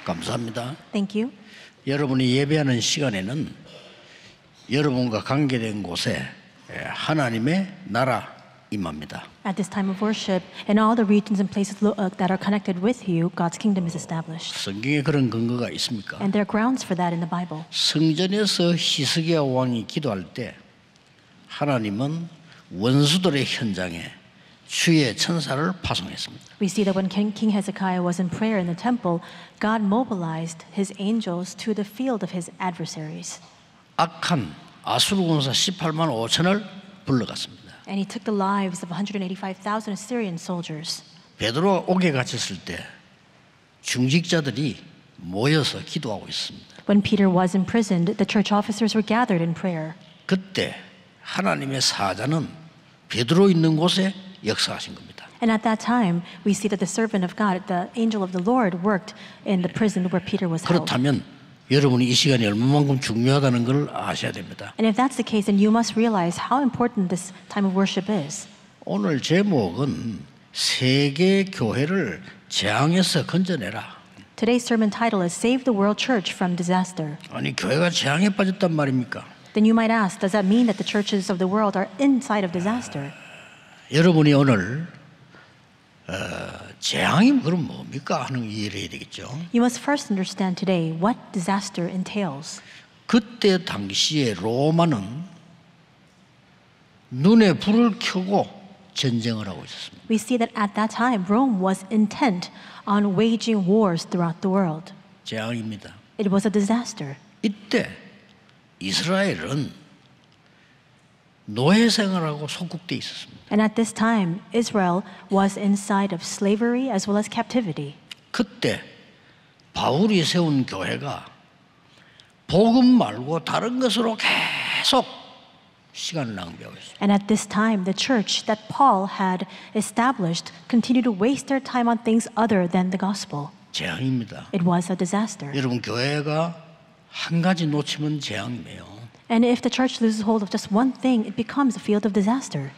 감사합니다. Thank you. 여러분이 예배하는 시간에는 여러분과 관계된 곳에 하나님의 나라 임합니다. At this time of worship, in all the regions and places that are connected with you, God's kingdom is established. 성경에 그런 근거가 있습니까? And there are grounds for that in the Bible. 성전에서 히스기야 왕이 기도할 때 하나님은 원수들의 현장에 주의 천사를 파송했습니다. We see that when King Hezekiah was in prayer in the temple, God mobilized his angels to the field of his adversaries. 악한 아수르 군사 18만 5천을 불러갔습니다. And he took the lives of 185,000 Assyrian soldiers. 베드로가 옥에 갇혔을 때 중직자들이 모여서 기도하고 있습니다. When Peter was imprisoned, the church officers were gathered in prayer. 그때 하나님의 사자는 베드로 있는 곳에 역사하신 겁니다. And at that time, we see that the servant of God, the angel of the Lord, worked in the prison where Peter was held. 그렇다면 여러분이 이 시간이 얼마만큼 중요하다는 걸 아셔야 됩니다. And if that's the case, then you must realize how important this time of worship is. 오늘 제목은 세계 교회를 재앙에서 건져내라. Today's sermon title is Save the World Church from Disaster. 아니 교회가 재앙에 빠졌단 말입니까? Then you might ask, does that mean that the churches of the world are inside of disaster? 여러분이 오늘 재앙이 그럼 뭡니까 하는 이해를 해야 되겠죠. You must first understand today what disaster entails. 그때 당시에 로마는 눈에 불을 켜고 전쟁을 하고 있었습니다. We see that at that time, Rome was intent on waging wars throughout the world. 재앙입니다. It was a disaster. 이때 이스라엘은 노예 생활하고 속국돼 있었습니다. And at this time, Israel was inside of slavery as well as captivity. 그때 바울이 세운 교회가 복음 말고 다른 것으로 계속 시간을 낭비하고 있어요. And at this time, the church that Paul had established continued to waste their time on things other than the gospel. 재앙입니다. It was a disaster. 여러분 교회가 한 가지 놓치면 재앙이에요. And if the church loses hold of just one thing, it becomes a field of disaster.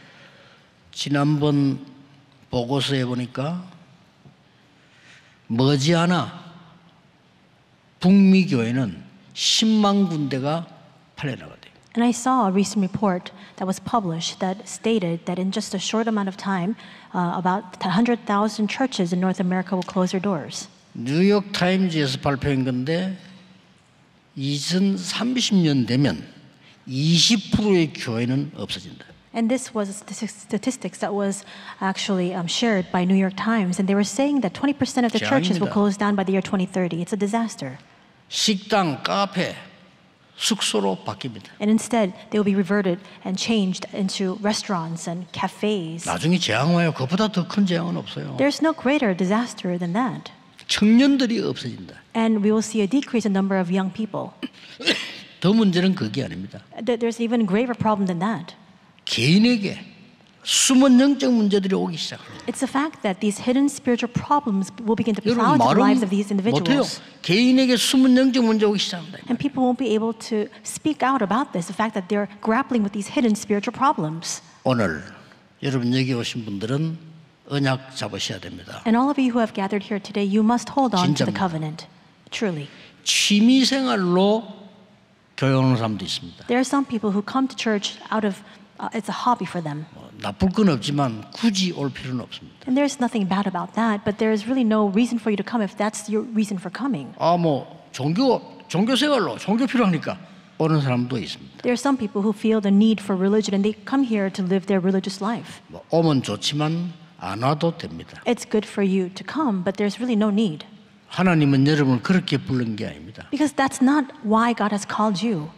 지난번 보고서에 보니까 머지않아 북미 교회는 10만 군데가 팔려나가대요. And I saw a recent report that was published that stated that in just a short amount of time, about 100,000 churches in North America will close their doors. 뉴욕 타임즈에서 발표한 건데 2030년 되면 20%의 교회는 없어진다. And this was statistics that was actually shared by New York Times, and they were saying that 20% of the churches will close down by the year 2030. It's a disaster. 식당, 카페, 숙소로 바뀝니다. And instead, they will be reverted and changed into restaurants and cafes. 나중에 재앙 와요. 그보다 더 큰 재앙은 없어요. There's no greater disaster than that. 청년들이 없어진다. And we will see a decrease in number of young people. 더 문제는 그게 아닙니다. There's even a graver problem than that. 개인에게 숨은 영적 문제들이 오기 시작합니다. It's the fact that these hidden spiritual problems will begin to plow 여러분 into the lives 말은 of these 못해요. individuals. 개인에게 숨은 영적 문제 오기 시작합니다. And people won't be able to speak out about this, the fact that they're grappling with these hidden spiritual problems. 오늘 여러분 여기 오신 분들은 언약 잡으셔야 됩니다. And all of you who have gathered here today, you must hold on to the 진짜입니다. covenant. Truly. 취미생활로 교회 오는 사람도 있습니다. There are some people who come to church out of, it's a hobby for them. 나쁠 건 없지만 굳이 올 필요는 없습니다. And there's nothing bad about that, but there is really no reason for you to come if that's your reason for coming. 종교 생활로 종교 필요하니까 오는 사람도 있습니다. There are some people who feel the need for religion and they come here to live their religious life. 오면 좋지만 안 와도 됩니다. It's good for you to come, but there's really no need. 하나님은 여러분을 그렇게 부른 게 아닙니다. Because that's not why God has called you.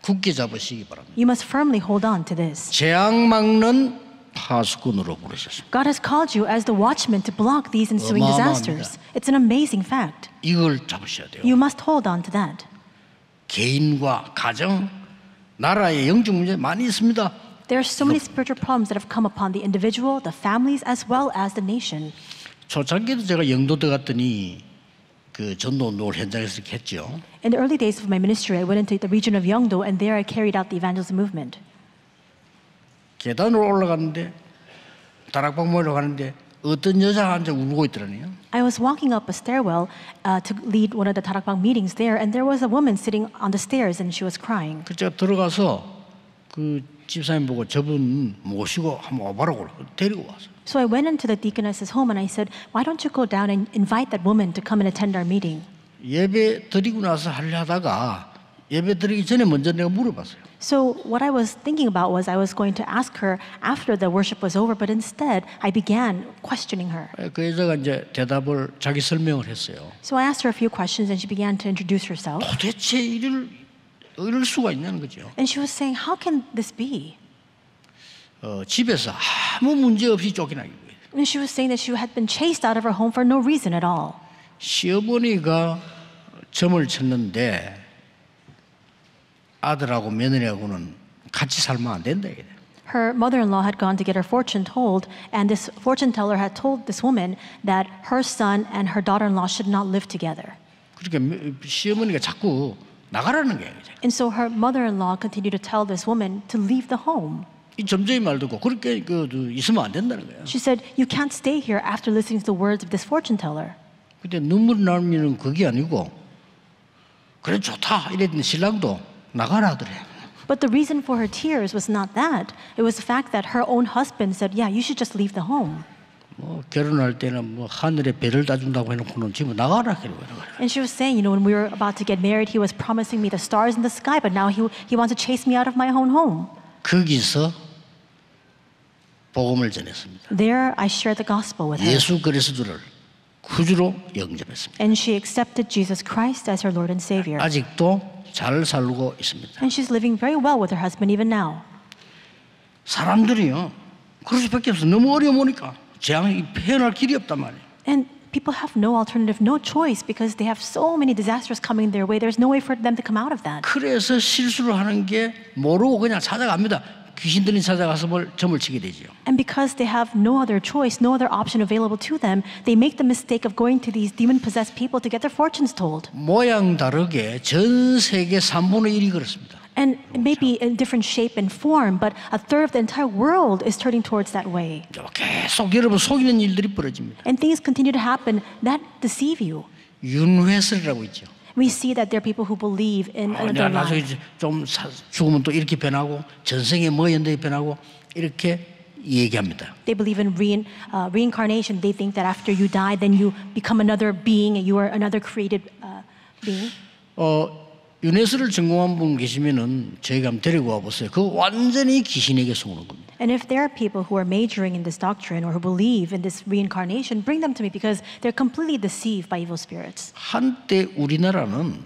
굳게 잡으시기 바랍니다. You must firmly hold on to this. 재앙 막는 파수꾼으로 부르셨습니다. God has called you as the watchman to block these ensuing disasters. It's an amazing fact. 이걸 잡으셔야 돼요. You must hold on to that. 개인과 가정, 나라의 영적 문제 많이 있습니다. There are so many spiritual problems that have come upon the individual, the families, as well as the nation. 초창기에도 제가 영도 들어갔더니 그 전도 운동을 현장에서 이렇게 했죠. In the early days of my ministry, I went into the region of Yeongdo, and there I carried out the evangelism movement. 계단으로 올라가는데 다락방 모이러 가는데 어떤 여자가 앉아 울고 있더라니요. I was walking up a stairwell to lead one of the 다락방 meetings there, and there was a woman sitting on the stairs, and she was crying. 그래서 제가 들어가서 그 집사님 보고 저분 모시고 한번 와보라고 데리고 왔어요. So I went into the deaconess's home, and I said, "Why don't you go down and invite that woman to come and attend our meeting?" 예배 드리고 나서 하려다가 예배 드리기 전에 먼저 내가 물어봤어요. So what I was thinking about was I was going to ask her after the worship was over, but instead I began questioning her. 그 여자가 이제 대답을 자기 설명을 했어요. So I asked her a few questions, and she began to introduce herself. 도대체 이럴 수가 있냐는 거죠. And she was saying, "How can this be?" 집에서 아무 문제 없이 쫓겨나기 위해 And she was saying that she had been chased out of her home for no reason at all. 시어머니가 점을 쳤는데 아들하고 며느리하고는 같이 살면 안 된다 이게. Her mother-in-law had gone to get her fortune told, and this fortune teller had told this woman that her son and her daughter-in-law should not live together. 그러니까 시어머니가 자꾸 나가라는 거예요. And so her mother-in-law continued to tell this woman to leave the home. 이 점쟁이 말 듣고 그렇게 있으면 안 된다는 거예요. She said, "You can't stay here after listening to the words of this fortune teller." 근데 눈물 나면은 그게 아니고 그래 좋다 이랬더니 신랑도 나가라 하더래. But the reason for her tears was not that. It was the fact that her own husband said, "Yeah, you should just leave the home." 뭐 결혼할 때는 뭐 하늘에 별을 따준다고 해놓고는 지금 나가라 그러고. And she was saying, when we were about to get married, he was promising me the stars in the sky, but now he wants to chase me out of my own home. 거기서 복음을 전했습니다. There, I shared the gospel with her. 예수 그리스도를 구주로 영접했습니다. And she accepted Jesus Christ as her Lord and Savior. 아직도 잘 살고 있습니다. And she's living very well with her husband even now. 사람들이요 그럴 수밖에 없어. 너무 어려우니까 재앙이 표현할 길이 없단 말이에요. And people have no alternative, no choice, because they have so many disasters coming their way. There's no way for them to come out of that. 그래서 실수를 하는 게 모르고 그냥 찾아갑니다. 귀신들이 찾아가서 점을 치게 되죠. And because they have no other choice, no other option available to them, they make the mistake of going to these demon-possessed people to get their fortunes told. 모양 다르게 전 세계 3분의 1이 그렇습니다. And it may be in different shape and form, but a third of the entire world is turning towards that way. 계속 여러분 속이는 일들이 벌어집니다. And things continue to happen that deceive you. 윤회설이라고 있죠. We see that there are people who believe in 내가 another 나중에 life. 좀 죽으면 또 이렇게 변하고 전생에 뭐였는데 변하고 이렇게 얘기합니다. They believe in reincarnation. They think that after you die, then you become another being and you are another created being. 윤회설을 전공한 분 계시면은 저희가 한번 데리고 와 보세요. 그 완전히 귀신에게 속는 겁니다. And if there are people who are majoring in this doctrine or who believe in this reincarnation, bring them to me because they're completely deceived by evil spirits. 한때 우리나라는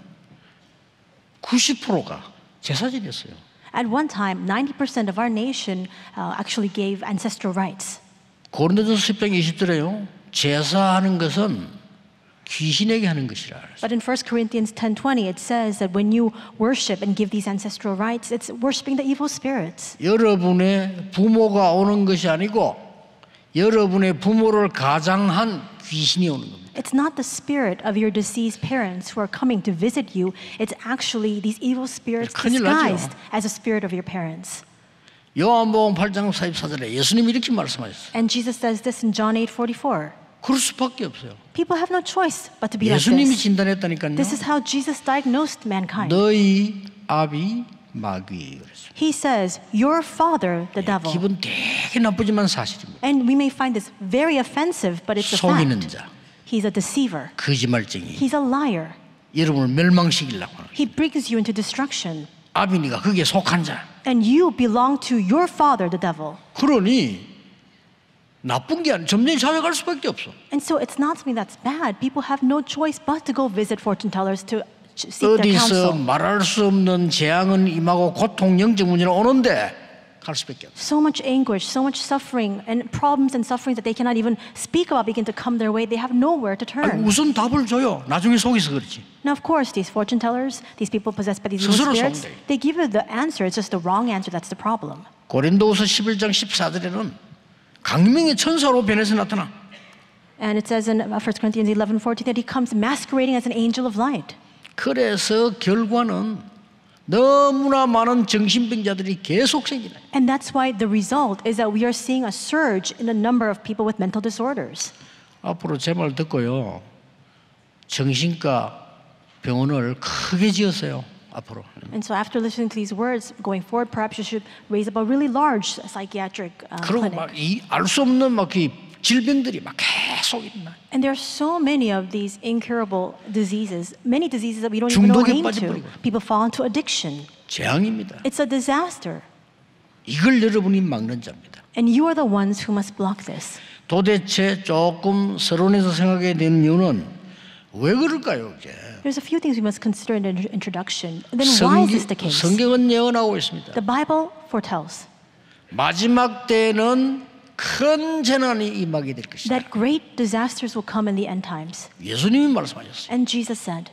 90%가 제사지였어요. At one time, 90% of our nation actually gave ancestral rites. 고린도전서 10장 20절에요. 제사하는 것은 귀신에게 하는 것이라. But in 1 Corinthians 10:20, it says that when you worship and give these ancestral rites, it's worshiping the evil spirits. 여러분의 부모가 오는 것이 아니고 여러분의 부모를 가장한 귀신이 오는 겁니다. It's not the spirit of your deceased parents who are coming to visit you. It's actually these evil spirits 큰일 나죠. disguised as a spirit of your parents. 요한복음 8장 44절에 예수님이 이렇게 말씀하셨어요. And Jesus says this in John 8:44. 그럴 수밖에 없어요. People have no choice but to be like 예수님이 this. 진단했다니까요. This is how Jesus diagnosed mankind. 너희 아비 마귀 그랬어요. He says, your father, the devil. 기분 되게 나쁘지만 사실입니다. And we may find this very offensive, but it's a 속이는 fact. 자, He's a deceiver. 거짓말쟁이, He's a liar. 여러분을 멸망시키려고 하는. He brings you into destruction. 아비니가 그게 속한 자. And you belong to your father, the devil. 그러니 나쁜 게 아니라 점점 찾아갈 수밖에 없어. And so it's not something that's bad. People have no choice but to go visit fortune tellers to seek their 어디서 counsel. 말할 수 없는 재앙은 임하고 고통, 영적 문제는 오는데 갈 수밖에 없어. So much anguish, so much suffering, and problems and sufferings that they cannot even speak about begin to come their way. They have nowhere to 아니, turn. 우선 답을 줘요. 나중에 속여서 그렇지. Now, of course, these fortune tellers, these people possessed by these evil 스스로 spirits, 속는데. they give you the answer. It's just the wrong answer. That's the problem. 고린도후서 11장 14절에는 강림의 천사로 변해서 나타나. And it says in 1 Corinthians 11:14 that he comes masquerading as an angel of light. 그래서 결과는 너무나 많은 정신병자들이 계속 생기네. And that's why the result is that we are seeing a surge in the number of people with mental disorders. 앞으로 제 말 듣고요. 정신과 병원을 크게 지었어요. 앞으로. And so after listening to these words, going forward, perhaps you should raise up a really large psychiatric 그리고 clinic. 막 알 수 없는 막 그 질병들이 막 계속 있나. And there are so many of these incurable diseases, many diseases that we don't even know a 중독에 name to. 빠져버리고. People fall into addiction. 재앙입니다. It's a disaster. 이걸 여러분이 막는 자입니다. And you are the ones who must block this. 도대체 조금 서론에서 생각해야 되는 이유는 왜 그럴까요? 이게? There's a few things we must consider in the introduction. And then why is this the case? 성경은 예언하고 있습니다. The Bible foretells 마지막 때에는 큰 재난이 임하게 될 것이다. that great disasters will come in the end times. 예수님이 말씀하셨어요. And Jesus said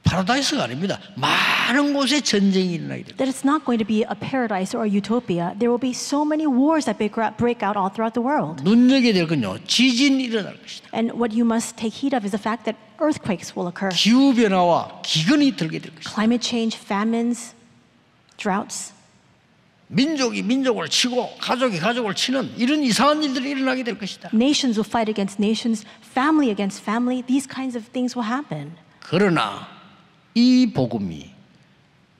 파라다이스가 아닙니다. 많은 곳에 전쟁이 일어나게 됩니다. that it's not going to be a paradise or a utopia. There will be so many wars that break out all throughout the world. 눈여겨야 될 건요. 지진이 일어날 것이다. And what you must take heed of is the fact that earthquakes will occur. 기후변화와 기근이 들게 될 것이다. Climate change, famines, droughts. 민족이 민족을 치고 가족이 가족을 치는 이런 이상한 일들이 일어나게 될 것이다. Nations will fight against nations, family against family. These kinds of things will happen. 그러나 이 복음이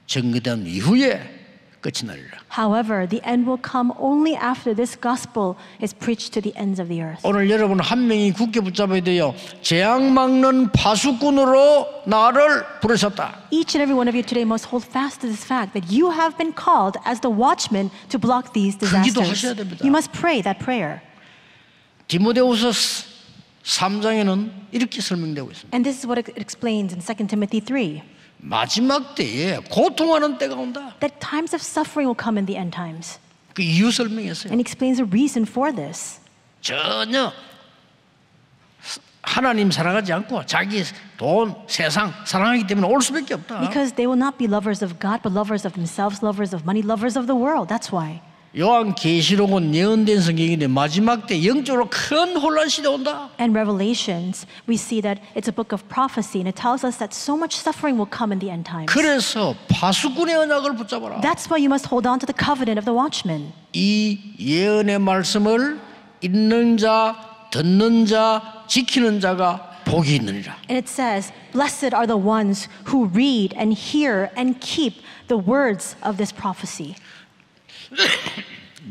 전개된 이후에 끝이 나리라. However, the end will come only after this gospel is preached to the ends of the earth. 오늘 여러분 한 명이 굳게 붙잡아야 돼요. 재앙 막는 파수꾼으로 나를 부르셨다. Each and every one of you today must hold fast to this fact that you have been called as the watchman to block these disasters. 기도하셔야 됩니다. You must pray that prayer. 디모데후서 3장에는 이렇게 설명되고 있습니다. And this is what it explains in 2 Timothy 3. 마지막 때에 고통하는 때가 온다. That times of suffering will come in the end times. 그 이유 설명했어요. And he explains the reason for this. 전혀 하나님 사랑하지 않고 자기 돈, 세상 사랑하기 때문에 올 수밖에 없다. Because they will not be lovers of God, but lovers of themselves, lovers of money, lovers of the world. That's why. 요한 계시록은 예언된 성경인데 마지막 때 영적으로 큰 혼란 시대 온다. And Revelations, we see that it's a book of prophecy, and it tells us that so much suffering will come in the end times. 그래서 파수꾼의 언약을 붙잡아라. That's why you must hold on to the covenant of the watchman. 이 예언의 말씀을 읽는 자, 듣는 자, 지키는 자가 복이 있느니라. And it says, "Blessed are the ones who read and hear and keep the words of this prophecy."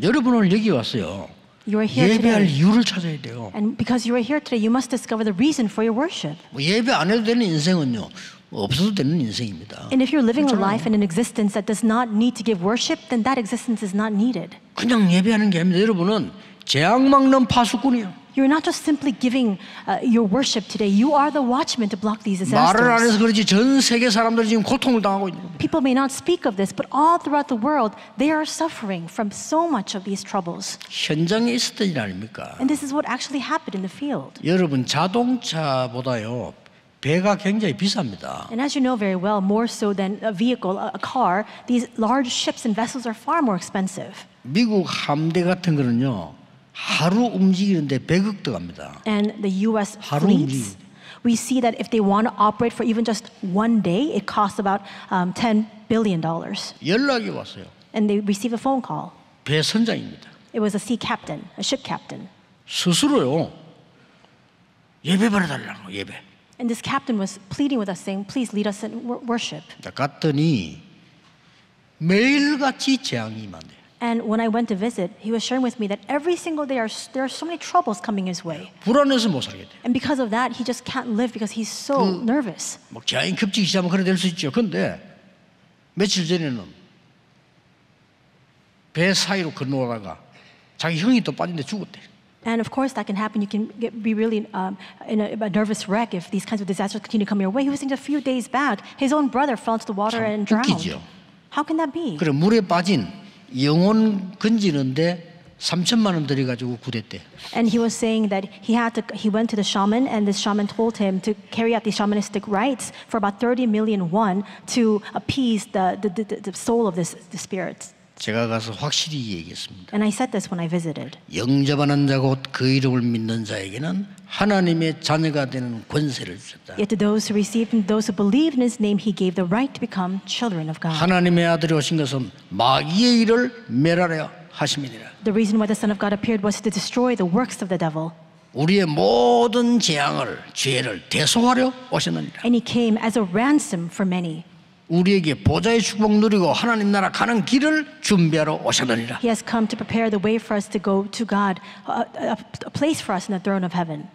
여러분은 여기 왔어요. You are here 예배할 today. 이유를 찾아야 돼요. And because you are here today, you must discover the reason for your worship. 뭐 예배 안 해도 되는 인생은요, 없어도 되는 인생입니다. And if you're living a life and an existence that does not need to give worship, then that existence is not needed. 그냥 예배하는 게 아닙니다. 여러분은 재앙 막는 파수꾼이에요. You're not just simply giving your worship today. You are the watchman to block these 말을 안 disasters. 해서 그렇지 전 세계 사람들이 지금 고통을 당하고 있는 겁니다. People may not speak of this, but all throughout the world, they are suffering from so much of these troubles. 현장에 있었던 일 아닙니까? And this is what actually happened in the field. 여러분 자동차보다요 배가 굉장히 비쌉니다. And as you know very well, more so than a vehicle, a car, these large ships and vessels are far more expensive. 미국 함대 같은 거는요 하루 움직이는데 100억 들어갑니다. And the U.S. 하루 fleets, we see that if they want to operate for even just one day, it costs about $10 billion. 연락이 왔어요. And they receive a phone call. 배 선장입니다. It was a sea captain, a ship captain. 스스로요 예배 받아달라고 예배. And this captain was pleading with us, saying, "Please lead us in worship." 갔더니 매일같이 재앙이 임한대요. And when I went to visit, he was sharing with me that every single day there are so many troubles coming his way. 불안해서 못 살겠대요. And because of that, he just can't live because he's so nervous. 막 재앙이 급직히 시작하면 그래 될 수 있죠. 근데 며칠 전에는 배 사이로 건너가다가 자기 형이 또 빠진데 죽었대. And of course, that can happen. You can be really in a nervous wreck if these kinds of disasters continue to come your way. He was saying a few days back, his own brother fell into the water and drowned. 웃기죠. How can that be? 그래 물에 빠진 영혼 건지는데 3천만 원 들여가지고 구했대. And he was saying that he went to the shaman, and this shaman told him to carry out these shamanistic rites for about 30 million won to appease the soul of the spirit. 제가 가서 확실히 얘기했습니다. And I said this when I visited. 영접하는 자 곧 그 이름을 믿는 자에게는 하나님의 자녀가 되는 권세를 주셨다. Yet to those who received him, those who believed in his name, he gave the right to become children of God. 하나님의 아들이 오신 것은 마귀의 일을 멸하려 하심이니라. The reason why the Son of God appeared was to destroy the works of the devil. 우리의 모든 재앙을 죄를 대속하려 오셨느니라. And he came as a ransom for many. 우리에게 보좌의 축복 누리고 하나님 나라 가는 길을 준비하러 오셨느니라. He has come to prepare the way for us to go to God, a place for us in the throne of heaven.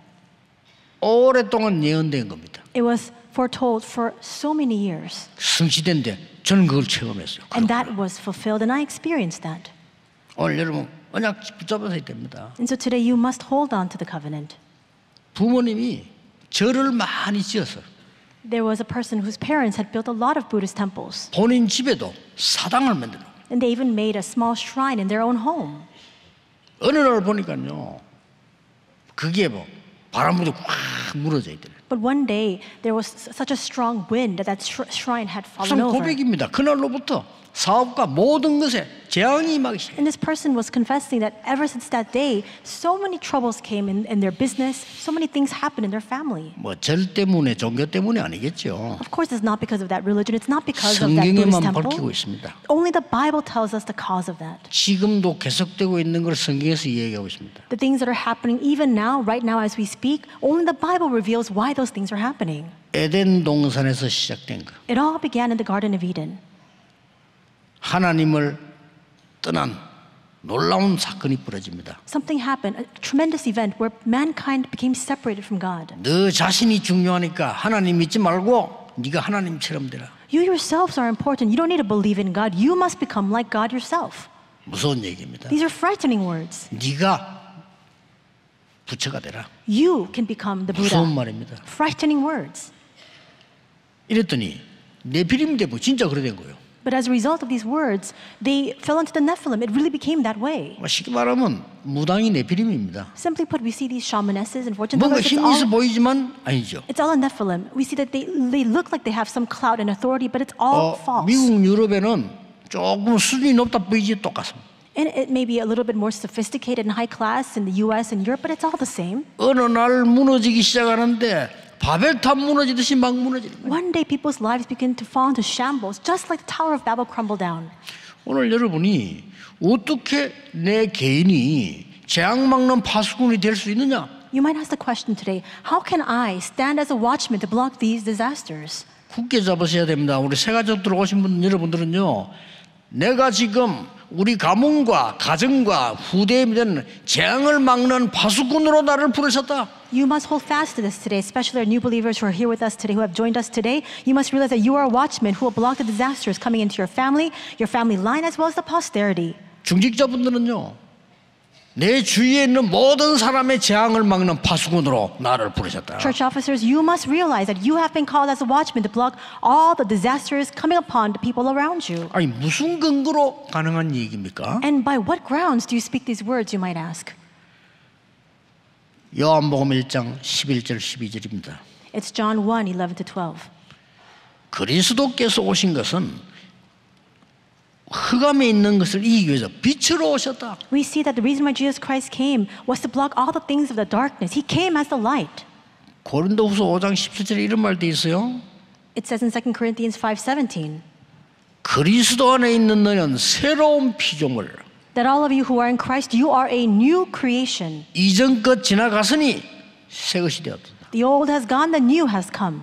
오랫동안 예언된 겁니다. It was foretold for so many years. 성취된데 저는 그걸 체험했어요. And that was fulfilled, and I experienced that. 오늘 여러분 언약 붙잡아야 됩니다. And so today you must hold on to the covenant. 부모님이 절을 많이 지어서 There was a person whose parents had built a lot of Buddhist temples. 본인 집에도 사당을 만들어. And they even made a small shrine in their own home. 어느 날 보니까요. 그게 뭐 바람 불고 확 무너져 있더래요. But one day there was such a strong wind that that shrine had fallen 무슨 over. 고백입니다. 그날로부터 사업과 모든 것에 재앙이 임하기 시작해요. And this person was confessing that ever since that day, so many troubles came in their business, so many things happened in their family. 뭐 절 때문에 종교 때문에 아니겠죠. Of course, it's not because of that religion. It's not because of that Buddhist 성경에만 temple. 밝히고 있습니다. Only the Bible tells us the cause of that. 지금도 계속되고 있는 걸 성경에서 얘기하고 있습니다. The things that are happening even now, right now as we speak, only the Bible reveals why those things are happening. 에덴 동산에서 시작된 거. It all began in the Garden of Eden. 하나님을 떠난 놀라운 사건이 벌어집니다. Something happened, a tremendous event where mankind became separated from God. 너 자신이 중요하니까 하나님 믿지 말고 네가 하나님처럼 되라. You yourselves are important. You don't need to believe in God. You must become like God yourself. 무서운 얘기입니다. These are frightening words. 네가 부처가 되라. You can become the 무서운 Buddha. 말입니다. Frightening words. 이랬더니 네피림 대부 진짜 그래 된 거예요. But as a result of these words, they fell into the Nephilim. It really became that way. 쉽게 말하면 무당이 네피림입니다. Simply put, we see these shamanesses and fortune 뭔가 tellers. 힘이 있어 보이지만 아니죠. It's all a Nephilim. We see that they look like they have some clout and authority, but it's all false. 미국 유럽에는 조금 수준이 높다 보이지 똑같습니다. And it may be a little bit more sophisticated and high class in the US and Europe, but it's all the same. 어느 날 무너지기 시작하는데 바벨탑 무너지듯이 막 무너지는 거예요. One day people's lives begin to fall into shambles, just like the Tower of Babel crumbled down. 오늘 여러분이 어떻게 내 개인이 재앙 막는 파수꾼이 될 수 있느냐? You might ask the question today, how can I stand as a watchman to block these disasters? 굳게 잡으셔야 됩니다. 우리 새가족들 오신 분 여러분들은요. 내가 지금 우리 가문과 가정과 후대에 대한 재앙을 막는 파수꾼으로 나를 부르셨다. You must hold fast to this today, especially our new believers who are here with us today, who have joined us today. You must realize that you are a watchman who will block the disasters coming into your family line, as well as the posterity. 중직자분들은요. 내 주위에 있는 모든 사람의 재앙을 막는 파수꾼으로 나를 부르셨다. Church officers, you must realize that you have been called as a watchman to block all the disasters coming upon the people around you. 아니 무슨 근거로 가능한 얘기입니까? And by what grounds do you speak these words, you might ask? 요한복음 1장 11절 12절입니다. It's John 1:11-12. 그리스도께서 오신 것은 흑암에 있는 것을 이기기 위해서 빛으로 오셨다. We see that the reason why Jesus Christ came was to block all the things of the darkness. He came as the light. 고린도후서 5장 17절에 이런 말도 있어요. It says in 2 Corinthians 5:17 그리스도 안에 있는 너는 새로운 피조물. that all of you who are in Christ, you are a new creation. 이전 것 지나갔으니 새 것이 되었다. The old has gone, the new has come.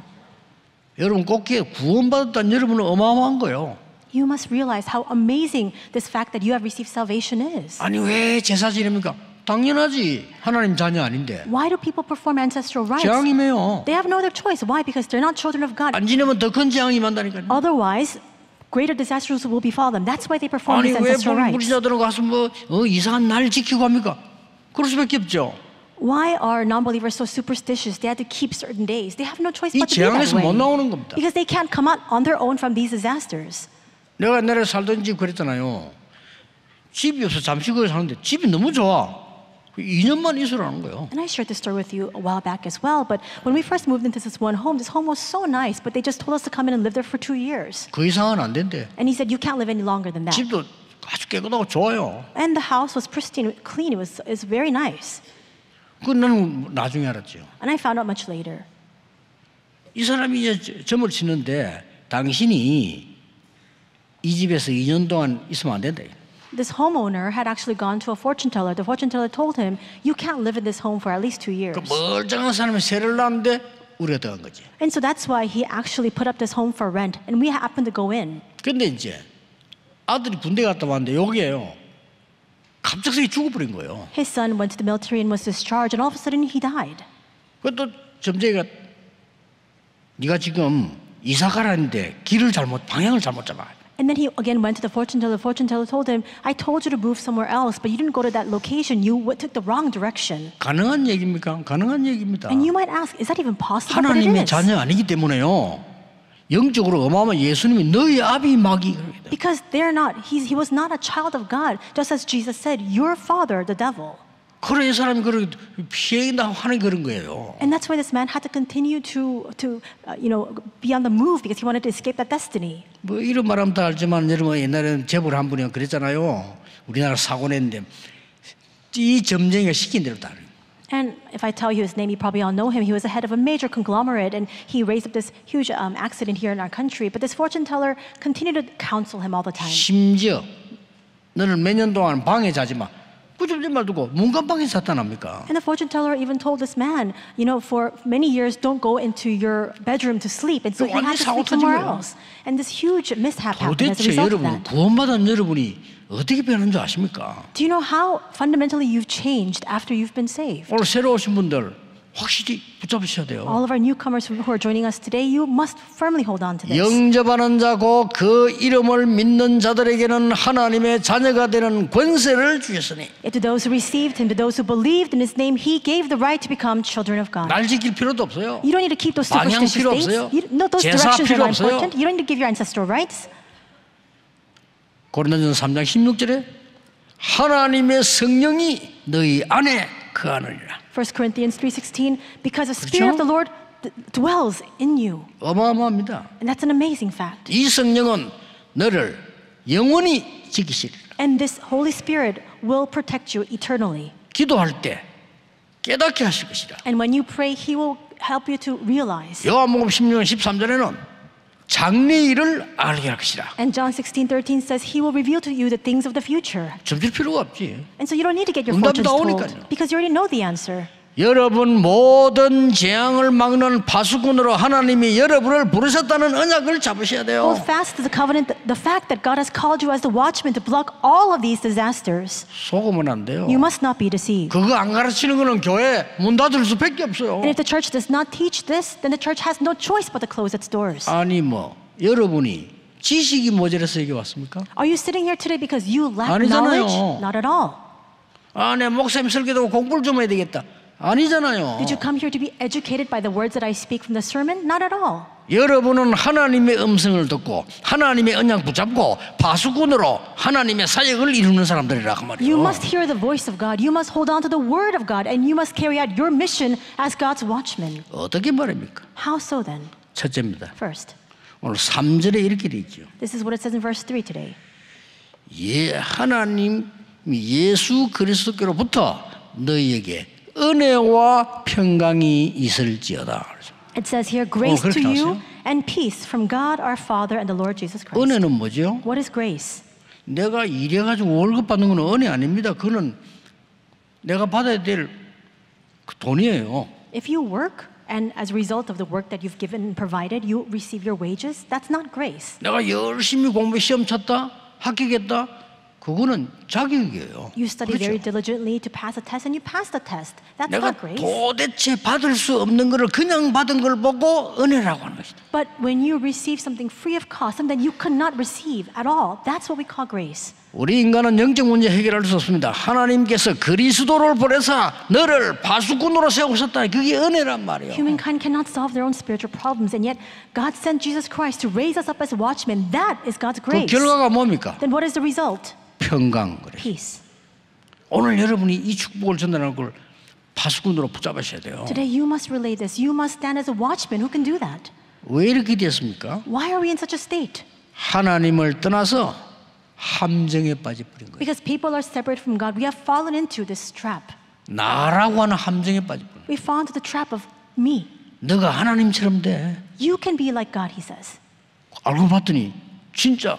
여러분 꼭기에 구원받았다는 여러분은 어마어마한 거예요. You must realize how amazing this fact that you have received salvation is. 아니 왜 제사 지냅니까? 당연하지. 하나님 자녀 아닌데. Why do people perform ancestral rites? 재앙이매요. They have no other choice. Why? Because they're not children of God. 안 지내면 더 큰 재앙이 만다니까요. Otherwise, greater disasters will befall them. That's why they perform 아니 these 왜 ancestral rites. 불신자들은 가서 뭐 이상한 날 지키고 합니까? 그럴 수밖에 없죠. Why are non-believers so superstitious? They had to keep certain days. They have no choice 이 but to be that 재앙에서 못 way. 나오는 겁니다. Because they can't come out on their own from these disasters. 내가 옛날에 살던 집 그랬잖아요. 집이 없어 잠시 거기 사는데 집이 너무 좋아. 2년만 있으라는 거예요. And I shared this story with you a while back as well. But when we first moved into this home was so nice, but they just told us to come in and live there for 2 years. 그 이상은 안 된대. And he said, you can't live any longer than that. 집도 아주 깨끗하고 좋아요. And the house was pristine, clean. It's very nice. 그건 나는 나중에 알았죠. And I found out much later. 이 사람이 이제 점을 치는데 당신이 이 집에서 2년 동안 있으면 안 된다. This homeowner had actually gone to a fortune teller. The fortune teller told him, "You can't live in this home for at least 2 years." 그 멀쩡한 사람이 세를 놨는데 우리가 들어간 거지. And so that's why he actually put up this home for rent, and we happened to go in. 근데 이제 아들이 군대 갔다 왔는데 여기에요. 갑작스레 죽어버린 거예요. His son went to the military and was discharged, and all of a sudden he died. 그것도 점쟁이가 네가 지금 이사 가라는데 방향을 잘못 잡아. And then he again went to the fortune teller. The fortune teller told him, "I told you to move somewhere else, but you didn't go to that location. You took the wrong direction." 가능한 얘기입니까? 가능한 얘기입니다. And you might ask, is that even possible? But it 하나님의 is. 자녀 아니기 때문에요. 영적으로 어마어마한 예수님이 너희 아비 마귀. Because they're not. He was not a child of God. Just as Jesus said, "Your father, the devil." 그래 이 사람이 그렇게 피해나 하는 그런 거예요. And that's why this man had to continue to be on the move because he wanted to escape that destiny. 뭐 이런 말하면 다 알지만 여러분 옛날에는 재벌 한 분이 그랬잖아요. 우리나라 사고 냈는데 이 점쟁이가 시킨 대로 다. And if I tell you his name, you probably all know him. He was the head of a major conglomerate, and he raised up this huge accident here in our country. But this fortune teller continued to counsel him all the time. 심지어 너는 몇 년 동안 방에 자지 마. 꾸짖지 말고 문간방에 잤다납니까? And the fortune teller even told this man, for many years, don't go into your bedroom to sleep. And so he had to sleep somewhere else. And this huge mishap happened as a 도대체 result of 여러분 that. 구원받은 여러분이 어떻게 변한 줄 아십니까? Do you know how fundamentally you've changed after you've been saved? 오늘 새로 오신 분들 확실히 붙잡으셔야 돼요. All of our newcomers who are joining us today, you must firmly hold on to this. 영접하는 자고 그 이름을 믿는 자들에게는 하나님의 자녀가 되는 권세를 주셨으니. To those who received him, to those who believed in his name, he gave the right to become children of God. 날 지킬 필요도 없어요. You don't need to keep those 방향 superstitious 필요 things. 없어요. No, those 제사 directions are 필요 not 없어요. important. You don't need to give your ancestral rights. 고린도전서 3장 16절에 하나님의 성령이 너희 안에 거하느니라. 1 Corinthians 3:16, because the Spirit of the Lord dwells in you. 어마어마합니다. And that's an amazing fact. 이 성령은 너를 영원히 지키시리라. And this Holy Spirit will protect you eternally. 기도할 때 깨닫게 하실 것이라. And when you pray, He will help you to realize. 요한복음 16장 13절에는 장래일을 알게 할 것이라. And John 16:13 says He will reveal to you the things of the future. 점칠 필요가 없지. And so you don't need to get your 응답이 fortunes told 나오니까요. because you already know the answer. 여러분 모든 재앙을 막는 파수꾼으로 하나님이 여러분을 부르셨다는 언약을 잡으셔야 돼요. Hold fast to the covenant, the fact that God has called you as the watchman to block all of these disasters. 속으면 안 돼요. You must not be deceived. 그거 안 가르치는 거는 교회 문 닫을 수밖에 없어요. And if the church does not teach this, then the church has no choice but to close its doors. 아니 뭐 여러분이 지식이 모자라서 여기 왔습니까? Are you sitting here today because you lack 아니잖아요. knowledge? Not at all. 아, 내 목사님 설교도 공부를 좀 해야 되겠다. 아니잖아요. Did you come here to be educated by the words that I speak from the sermon? Not at all. 여러분은 하나님의 음성을 듣고 하나님의 언약 붙잡고 파수꾼으로 하나님의 사역을 이루는 사람들이라 그 말이에요. You must hear the voice of God. You must hold on to the word of God, and you must carry out your mission as God's watchman. 어떻게 말입니까? How so then? 첫째입니다. First, 오늘 3절에 이렇게 돼 있죠. this is what it says in verse 3 today. 하나님 예수 그리스도께로부터 너희에게 은혜와 평강이 있을지어다. It says here, grace to 그렇게 you 나왔어요? and peace from God our Father and the Lord Jesus Christ. 은혜는 뭐죠? What is grace? 내가 일해가지고 월급 받는 건 은혜 아닙니다. 그거는 내가 받아야 될 돈이에요. If you work and as a result of the work that you've given and provided, you receive your wages, that's not grace. 내가 열심히 공부 시험 쳤다, 합격했다, 그거는 자격이에요. You study 그렇죠? very diligently to pass a test and you pass the test. That's 내가 not grace. 도대체 받을 수 없는 거를 그냥 받은 걸 보고 은혜라고 하는 것이다. But when you receive something free of cost, something that you could not receive at all, that's what we call grace. 우리 인간은 영적 문제 해결할 수 없습니다. 하나님께서 그리스도를 보내사 너를 파수꾼으로 세우셨다. 그게 은혜란 말이에요. Humankind cannot solve their own spiritual problems, and yet God sent Jesus Christ to raise us up as watchmen. That is God's 그 grace. 결과가 뭡니까? Then what is the result? 평강. 그래. Peace. 오늘 여러분이 이 축복을 전달하는 걸 파수꾼으로 붙잡으셔야 돼요. Today you must relay this. You must stand as a watchman who can do that. 왜 이렇게 됐습니까? Why are we in such a state? 하나님을 떠나서 함정에 빠져버린 거예요. Because people are separated from God, we have fallen into this trap. 나라고 하는 함정에 빠져버린 거예요. We fall into the trap of me. 너가 하나님처럼 돼. You can be like God, he says. 알고 봤더니 진짜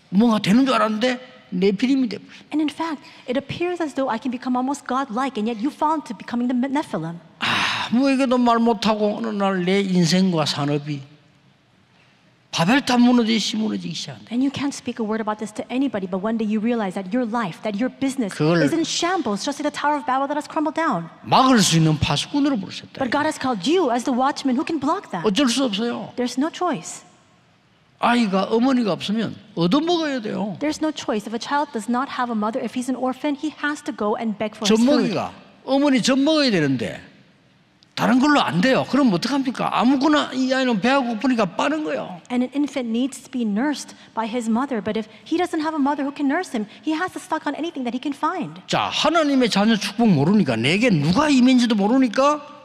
뭔가 되는 줄 알았는데 네피림이 돼버렸어. And in fact, it appears as though I can become almost God-like, and yet you fall into becoming the Nephilim. 아무에게도 말 못하고 어느 날 내 인생과 산업이 바벨탑 무너지기 시작한다. And you can't speak a word about this to anybody, but one day you realize that your life, that your business 그걸 is in shambles, just like the Tower of Babel that has crumbled down. 막을 수 있는 파수꾼으로 부르셨다. But God has called you as the watchman who can block that. 어쩔 수 없어요. There's no choice. 아이가 어머니가 없으면 얻어먹어야 돼요. There's no choice. If a child does not have a mother, if he's an orphan, he has to go and beg for his food. 젖먹이가 어머니 젖먹어야 되는데 다른 걸로 안 돼요. 그럼 어떡합니까? 아무거나 이 아이는 배가 고프니까 빠는 거예요. And an infant needs to be nursed by his mother, but if he doesn't have a mother who can nurse him, he has to suck on anything that he can find. 자, 하나님의 자녀 축복 모르니까 내게 누가 임했는지도 모르니까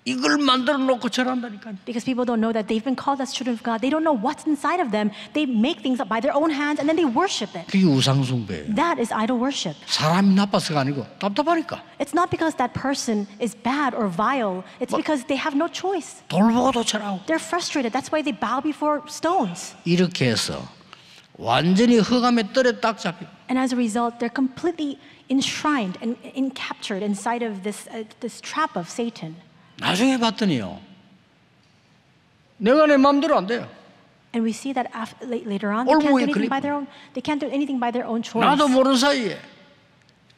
이걸 만들어 놓고 절한다니까요. Because people don't know that they've been called as children of God. They don't know what's inside of them. They make things up by their own hands and then they worship it. 그게 우상숭배예요. That is idol worship. 사람이 나빠서가 아니고 답답하니까. It's not because that person is bad or vile. It's because they have no choice. 돌보고도 절하고. They're frustrated. That's why they bow before stones. 이렇게 해서 완전히 흑암의 뜰에 딱 잡혀. And as a result, they're completely enshrined and captured inside of this trap of Satan. 나중에 봤더니요. 내가 내 마음대로 안 돼요. And we see that later on, they can't do anything by their own. They can't do anything by their own choice. 나도 모르는 사이에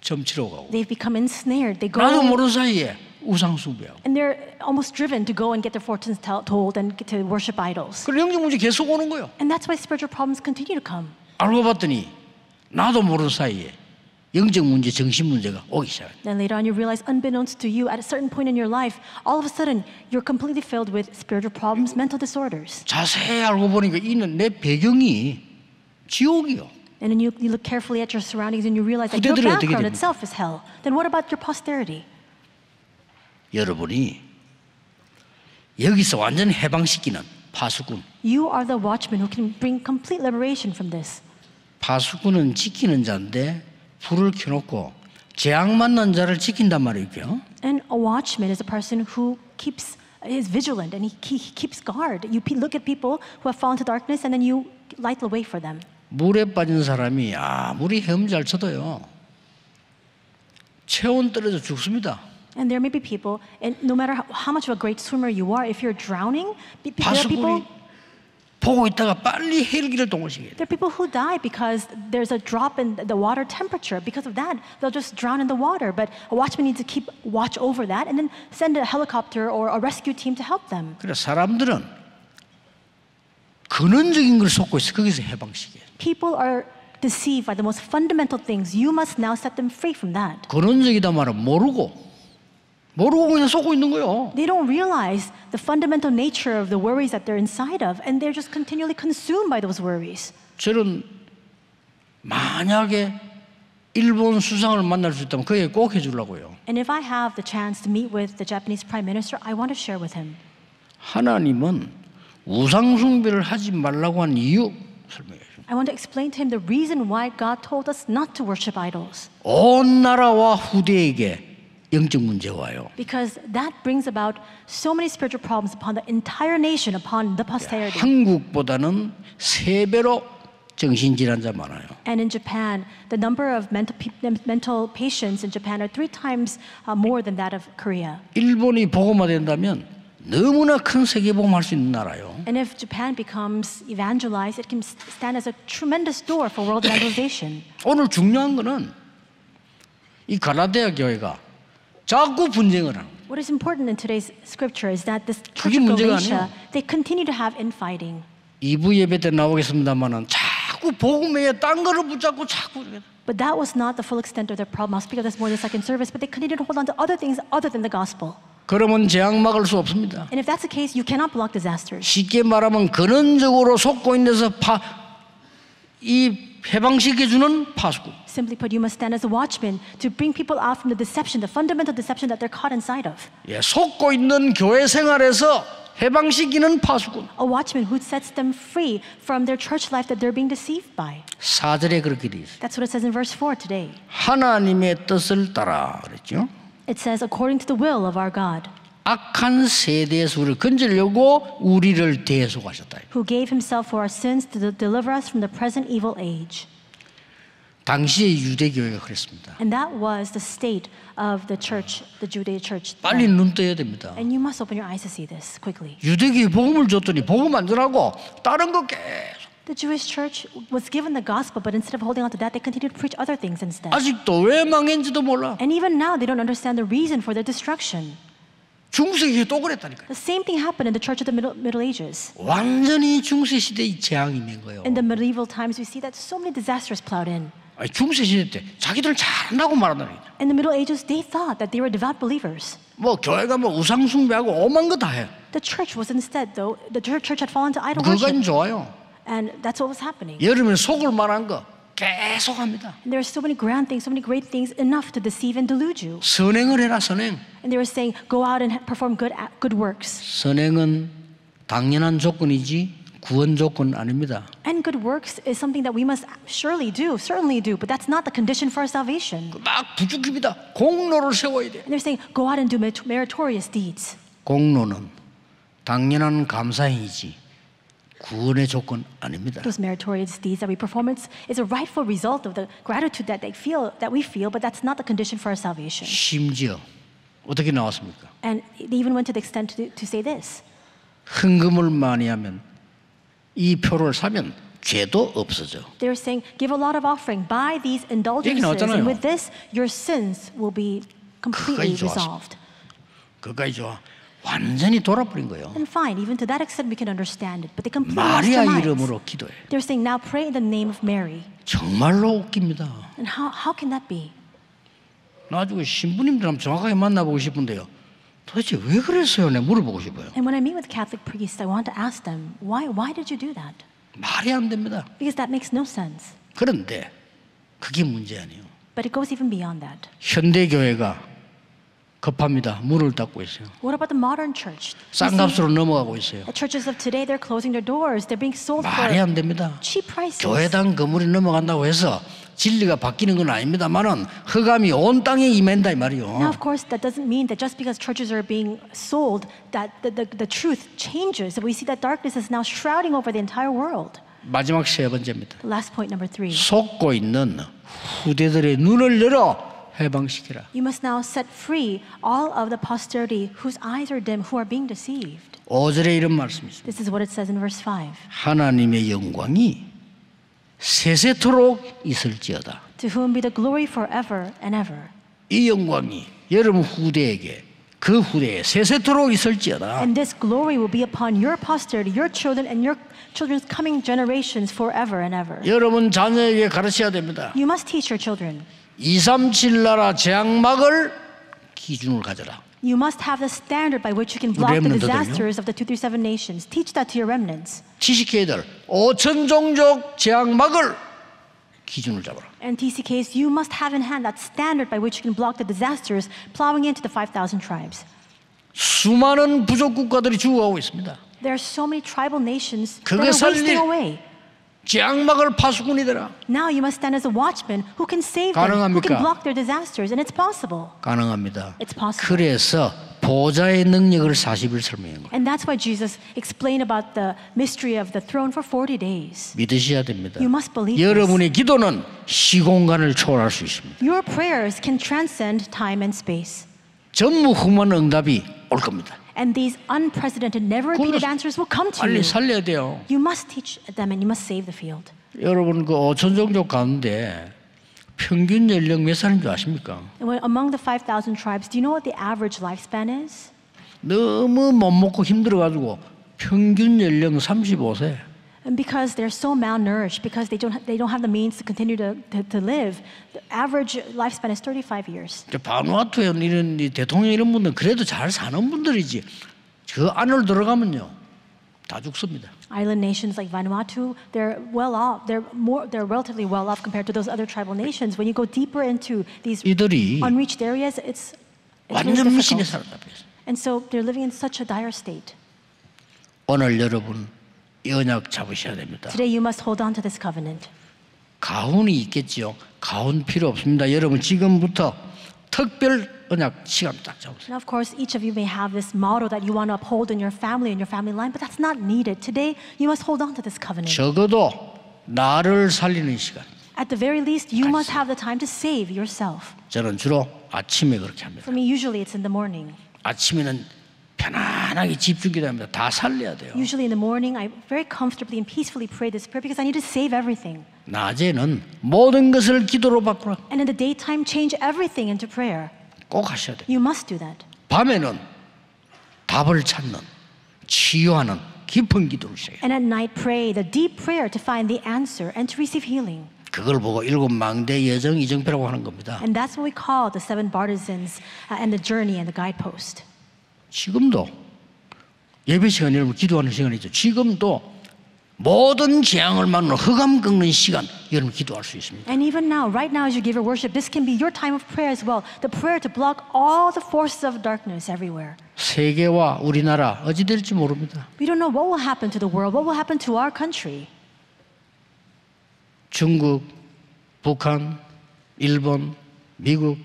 점치러 가고. They've become ensnared. They go. 나도 모르는 사이에 우상숭배하고. And they're almost driven to go and get their fortunes told and get to worship idols. 그리고 영적 문제 계속 오는 거예요. And that's why spiritual problems continue to come. 알고 봤더니 나도 모르는 사이에 영적 문제, 정신 문제가 오기 시작해요. Then later on, you realize, unbeknownst to you, at a certain point in your life, all of a sudden, you're completely filled with spiritual problems, mental disorders. 자세히 알고 보니까 이는 내 배경이 지옥이요. And then you look carefully at your surroundings and you realize that your 후대들이 어떻게 background 됩니까? itself is hell. Then what about your posterity? 여러분이 여기서 완전 해방시키는 파수꾼. You are the watchman who can bring complete liberation from this. 파수꾼은 지키는 자인데 불을 켜놓고 재앙 만난 자를 지킨단 말이죠. And a watchman is a person who is vigilant and he keeps guard. You look at people who have fallen to darkness and then you light the way for them. 물에 빠진 사람이 아무리 헤엄 잘 쳐도요. 체온 떨어져 죽습니다. And there may be people, and no matter how much of a great swimmer you are, if you're drowning, there are people. 보고 있다가 빨리 헬기를 동원시켜야 돼. There are people who die because there's a drop in the water temperature. Because of that, they'll just drown in the water. But a watchman needs to keep watch over that and then send a helicopter or a rescue team to help them. 그래 사람들은 근원적인 걸 속고 있어. 거기서 해방시켜야 돼. People are deceived by the most fundamental things. You must now set them free from that. 근원적이다 말은 모르고 그냥 속고 있는 거예요. They don't realize the fundamental nature of the worries that they're inside of, and they're just continually consumed by those worries. 저는 만약에 일본 수상을 만날 수 있다면 그에게 꼭 해주려고요. And if I have the chance to meet with the Japanese Prime Minister, I want to share with him. 하나님은 우상 숭배를 하지 말라고 한 이유 설명해 줍니다. I want to explain to him the reason why God told us not to worship idols. 온 나라와 후대에게 영적 문제가 와요. Because that brings about so many spiritual problems upon the entire nation, upon the posterity. 한국보다는 3배로 정신질환자 많아요. And in Japan, the number of mental patients in Japan are 3 times more than that of Korea. 일본이 복음화된다면 너무나 큰 세계복음할 수 있는 나라요. And if Japan becomes evangelized, it can stand as a tremendous door for world evangelization. 오늘 중요한 거는 이 갈라디아 교회가 자꾸 분쟁을 하는 거예요. What is important in today's scripture is that this church 그게 of 문제가 Galatia, 아니에요. they continue to have infighting. 2부 예배 때 나오겠습니다만은 자꾸 복음에 딴 거를 붙잡고 자꾸. But that was not the full extent of their problem. I'll speak of this more in the second service, but they continued to hold on to other things other than the gospel. 그러면 재앙 막을 수 없습니다. And if that's the case, you cannot block disasters. 쉽게 말하면 근원적으로 속고 있는 데서 이 해방시켜주는 파수꾼. Simply put, you must stand as a watchman to bring people out from the deception, the fundamental deception that they're caught inside of. 예, 속고 있는 교회 생활에서 해방시키는 파수꾼. A watchman who sets them free from their church life that they're being deceived by. 4절에 그렇게 돼 있어요. That's what it says in verse 4 today. 하나님의 뜻을 따라 그랬죠. It says, according to the will of our God, 악한 세대에서 우리를 건지려고 우리를 대속하셨다. who gave himself for our sins to deliver us from the present evil age. 당시의 유대교회가 그랬습니다. And that was the state of the church, the Judea church. 빨리 눈 떠야 됩니다. And you must open your eyes to see this quickly. 유대교회 복음을 줬더니 복음 안 전하고 다른 거 계속. The Jewish church was given the gospel, but instead of holding on to that, they continued to preach other things instead. 아직도 왜 망했는지도 몰라. And even now, they don't understand the reason for their destruction. 중세기에 또 그랬다니까요. The same thing happened in the church of the Middle Ages. 완전히 중세 시대의 재앙이 있는 거예요. In the medieval times, we see that so many disasters plowed in. 아니, 중세 시대 때 자기들 잘한다고 말한다니. In the Middle Ages, they thought that they were devout believers. 뭐 교회가 뭐 우상 숭배하고 오만 거 다 해. The church was instead, though, the church had fallen to idol 그건 worship. 좋아요. And that's what was happening. 여름에 속을 만한 거 계속 합니다. And there are so many grand things, so many great things, enough to deceive and delude you. 선행을 해라 선행. And they were saying, go out and perform good works. 선행은 당연한 조건이지 구원 조건 아닙니다. And good works is something that we must surely do, certainly do, but that's not the condition for our salvation. 막 부죽입니다. 공로를 세워야 돼. And they're saying, go out and do meritorious deeds. 공로는 당연한 감사행위지 구원의 조건 아닙니다. Those meritorious deeds that we perform is a rightful result of the gratitude that we feel, but that's not the condition for our salvation. 심지어 어떻게 나왔습니까? And they even went to the extent to say this. 헌금을 많이 하면 이 표를 사면 죄도 없어져. They're saying, give a lot of offering, buy these indulgences, 나왔잖아요. and with this, your sins will be completely 그까지 좋았어. resolved. 그까지 좋아. 완전히 돌아버린 거예요. And fine, even to that extent, we can understand it, but they completely lost their 마리아 minds. 이름으로 기도해. They're saying, now pray in the name of Mary. 정말로 웃깁니다. And how can that be? 나중에 신부님들 한번 정확하게 만나보고 싶은데요. 도대체 왜 그랬어요? 내가 물어보고 싶어요. And when I meet with Catholic priests, I want to ask them, why did you do that? 말이 안 됩니다. Because that makes no sense. 그런데 그게 문제 아니에요. But it goes even beyond that. 현대 교회가 급합니다. 문을 닫고 있어요. What about the modern church? 싼 You see, 값으로 넘어가고 있어요. the churches of today, they're closing their doors. They're being sold 말이 for 안 됩니다. cheap prices. 교회당 건물이 넘어간다고 해서 진리가 바뀌는 건 아닙니다만은 흑암이 온 땅에 임한다 이 Now, 말이요. of course, that doesn't mean that just because churches are being sold, that the truth changes. We see that darkness is now shrouding over the entire world. 마지막 세 번째입니다. The last point, number 3. 속고 있는 후대들의 눈을 열어 해방시키라. You must now set free all of the posterity whose eyes are dim, who are being deceived. 5절에 이런 말씀이 있습니다. This is what it says in verse 5. 하나님의 영광이 세세토록 있을지어다. To whom be the glory forever and ever. 이 영광이 여러분 후대에게 그 후대에 세세토록 있을지어다. And this glory will be upon your posterity, your children, and your children's coming generations forever and ever. 여러분 자녀에게 가르쳐야 됩니다. You must teach your children. 237 나라 재앙막을 기준을 가져라. You must have the standard by which you can block the remnant들은요? disasters of the 237 nations. Teach that to your remnants. TCK들 5천 종족 재앙막을 기준을 잡아라. And TCKs, you must have in hand that standard by which you can block the disasters plowing into the 5,000 tribes. 수많은 부족 국가들이 죽어가고 있습니다. There are so many tribal nations that 그거 are wasting 살릴 away. 재앙막을 파수꾼이 되라. Now you must stand as a watchman who can save them, who 가능합니까? can block their disasters, and it's possible. 가능합니다. It's possible. 그래서 보좌의 능력을 40일 설명한 거예요. And that's why Jesus explained about the mystery of the throne for 40 days. 믿으셔야 됩니다. You must believe 여러분의 기도는 시공간을 초월할 수 있습니다. Your prayers can transcend time and space. 전무후무한 응답이 올 겁니다. And these unprecedented, never repeated answers will come to 빨리 you. 살려야 돼요. You must teach them and you must save the field. 여러분 그 5천 종족 가운데 평균 연령 몇 살인 줄 아십니까? And among the 5,000 tribes, do you know what the average lifespan is? 너무 못 먹고 힘들어가지고 평균 연령 35세. And because they're so malnourished, because they don't have the means to continue to live, the average lifespan is 35 years. 바누아투에 이런 대통령 이런 분들 그래도 잘 사는 분들이지. 그 안으로 들어가면요 다 죽습니다. Island nations like Vanuatu, they're well off. They're relatively well off compared to those other tribal nations. When you go deeper into these 이들이 unreached areas, it's really 완전 미신에 difficult. 살았다. And so they're living in such a dire state. 오늘 여러분 이 언약 잡으셔야 됩니다. Today you must hold on to this covenant. 가훈이 있겠지요. 가훈 필요 없습니다. 여러분 지금부터 특별 언약 시간 딱 잡으세요. Now, of course, each of you may have this motto that you want to uphold in your family line, but that's not needed. Today, you must hold on to this covenant. 적어도 나를 살리는 시간. At the very least, you must have the time to save yourself. 저는 주로 아침에 그렇게 합니다. For me, usually it's in the morning. 아침에는 편안하게 집중기도합니다. 다 살려야 돼요. Usually in the morning, I very comfortably and peacefully pray this prayer because I need to save everything. 낮에는 모든 것을 기도로 바꾸라. And in the daytime, change everything into prayer. 꼭 하셔야 돼요. You must do that. 밤에는 답을 찾는 치유하는 깊은 기도를 시작해요. And at night, pray the deep prayer to find the answer and to receive healing. 그걸 보고 일곱 망대 여정 이정표라고 하는 겁니다. And that's what we call the seven partisans and the journey and the guidepost. 지금도 예배 시간 여러분 기도하는 시간이죠. 지금도 모든 재앙을 막는 흑암 꺾는 시간 여러분 기도할 수 있습니다. And even now, right now as you give your worship, this can be your time of prayer as well. The prayer to block all the forces of darkness everywhere. 세계와 우리나라 어찌 될지 모릅니다. We don't know what will happen to the world, what will happen to our country. 중국, 북한, 일본, 미국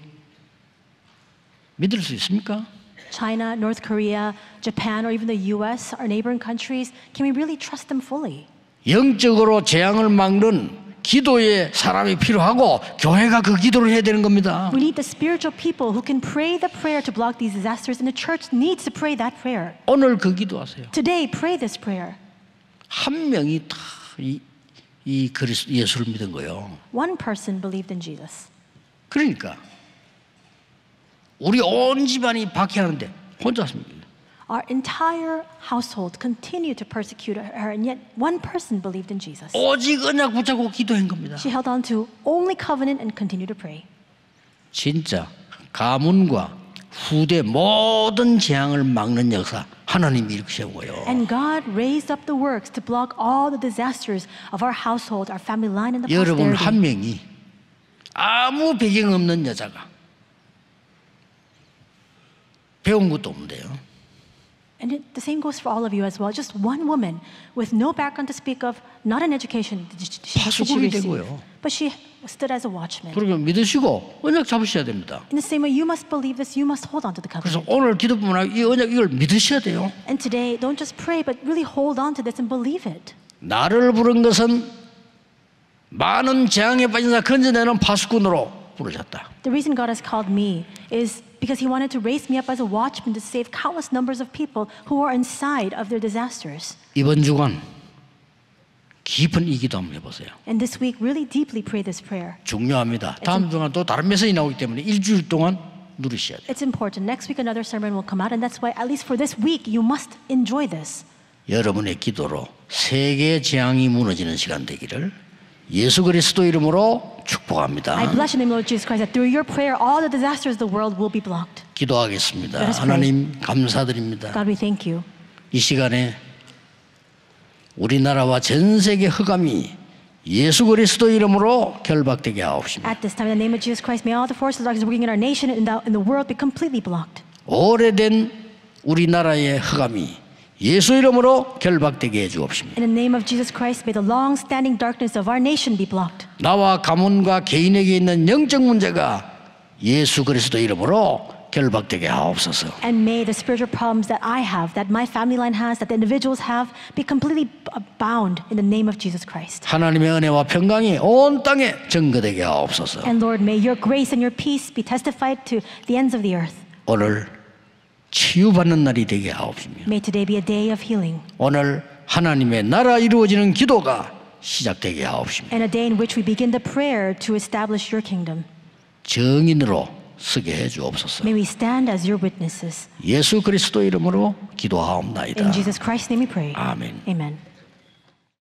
믿을 수 있습니까? China, North Korea, Japan, or even the US, our neighboring countries, can we really trust them fully? 영적으로 재앙을 막는 기도의 사람이 필요하고 교회가 그 기도를 해야 되는 겁니다. We need the spiritual people who can pray the prayer to block these disasters, and the church needs to pray that prayer. 오늘 그 기도하세요. Today, pray this prayer. 한 명이 다 이 그리스도 예수를 믿은 거예요. One person believed in Jesus. 그러니까 우리 온 집안이 박해하는데 혼자 습니다. Our entire household continued to persecute her, and yet one person believed in Jesus. 오직 언약 붙잡고 기도한 겁니다. She held on to only covenant and continued to pray. 진짜 가문과 후대 모든 재앙을 막는 역사 하나님이 이렇게 세우고요. And God raised up the works to block all the disasters of our household, our family line, and the 여러분 posterity. 한 명이 아무 배경 없는 여자가 배운 것도 없는데요. And the same goes for all of you as well. Just one woman with no background to speak of, not an education did she 파수꾼이 receive, 되고요. but she stood as a watchman. 그러면 믿으시고 언약 잡으셔야 됩니다. In the same way, you must believe this. You must hold on to the 그래서 covenant. 오늘 기도뿐만 아니라 이 언약 이걸 믿으셔야 돼요. And today, don't just pray, but really hold on to this and believe it. 나를 부른 것은 많은 재앙에 빠진 자 건져내는 파수꾼으로 부르셨다. The reason God has called me is because He wanted to raise me up as a watchman to save countless numbers of people who are inside of their disasters. 이번 주간 깊은 이 기도 한번 해보세요. And this week, really deeply pray this prayer. 중요합니다. 다음 주간 또 다른 메시지 나오기 때문에 일주일 동안 누리셔야 돼요. It's important. Next week, another sermon will come out, and that's why, at least for this week, you must enjoy this. 여러분의 기도로 세계 재앙이 무너지는 시간 되기를 예수 그리스도 이름으로 축복합니다. I bless in the name of Lord Jesus Christ that through your prayer, all the disasters of the world will be blocked. 기도하겠습니다. Let us pray. 하나님 감사드립니다. God, we thank you. 이 시간에 우리나라와 전 세계 흑암이 예수 그리스도 이름으로 결박되게 하옵시며 At this time, in the name of Jesus Christ, may all the forces of darkness working in our nation and in the world be completely blocked. 오래된 우리나라의 흑암이 예수 이름으로 결박되게 해주옵시며 In the name of Jesus Christ, may the long-standing darkness of our nation be blocked. 나와 가문과 개인에게 있는 영적 문제가 예수 그리스도 이름으로 결박되게 하옵소서. And may the spiritual problems that I have, that my family line has, that the individuals have, be completely bound in the name of Jesus Christ. 하나님의 은혜와 평강이 온 땅에 증거되게 하옵소서. And Lord, may your grace and your peace be testified to the ends of the earth. 오늘 치유받는 날이 되게 하옵시며 May today be a day of healing 오늘 하나님의 나라 이루어지는 기도가 시작되게 하옵시며 and a day in which we begin the prayer to establish your kingdom. 정인으로 서게 해 주옵소서. May we stand as your witnesses. 예수 그리스도 이름으로 기도하옵나이다. In Jesus Christ's name we pray. 아멘. Amen.